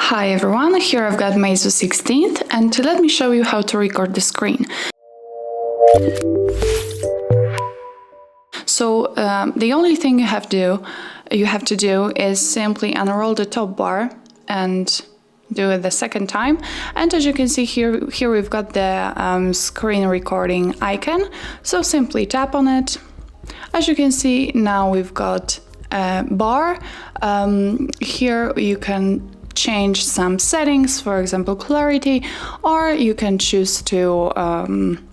Hi everyone, here I've got MEIZU 16th and let me show you how to record the screen. So the only thing you have to do is simply unroll the top bar and do it the second time. And as you can see here we've got the screen recording icon. So simply tap on it. As you can see, now we've got a bar. Here you can change some settings, for example clarity, or you can choose to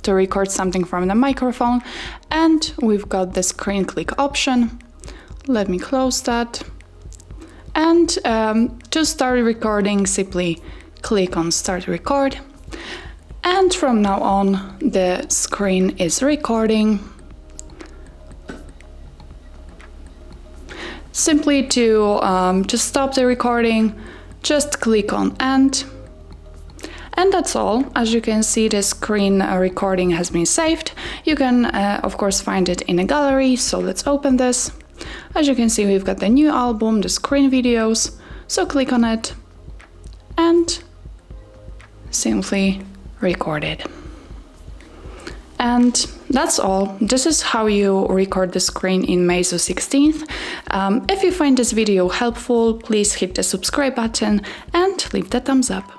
record something from the microphone. And we've got the screen click option. Let me close that. And to start recording, simply click on start record. And from now on the screen is recording. Simply to stop the recording, just click on end. And that's all. As you can see, the screen recording has been saved. You can of course find it in a gallery, so let's open this. As you can see, we've got the new album, the screen videos, so click on it and simply record it. And that's all. This is how you record the screen in MEIZU 16th. If you find this video helpful, please hit the subscribe button and leave the thumbs up.